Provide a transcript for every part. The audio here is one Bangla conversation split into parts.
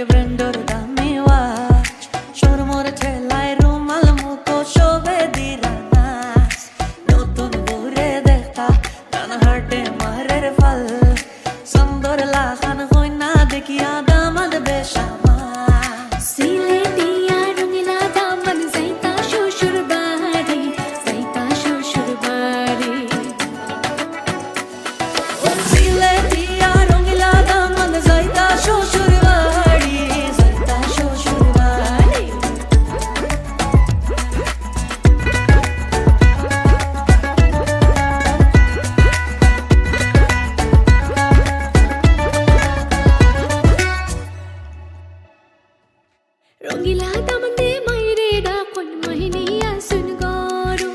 ব্র্যান্ডর দামি ওয়াচ শোরমোর ঠেলায় রুমাল মুখো শোভে দিরা নাচ নতুন ঘুরে দেখা গান হার্টে মারের ফল সুন্দর লাখান হই না দেখিয়া দামাদ বেশামা সিলেটিয়া রঙিলা দামন যাইতা শ্বশুর বাড়ি যাইতা শ্বশুর বাড়ি ও সিলেটিয়া রঙিলা দামন যাইতা শ্বশুর বাড়ি যাইতা শ্বশুর বাড়ি রঙিলা দামন দে মাইরে ডাকন মাহিনিয়া সুন গরু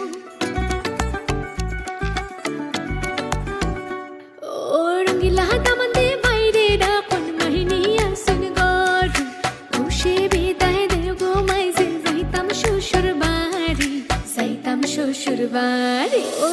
ও রঙিলা দামন দে মাইরে ডাকন মাহিনিয়া সুন গরু খুশি বিদায় দে গো মাইজে যাইতাম শ্বশুর বাড়ি ও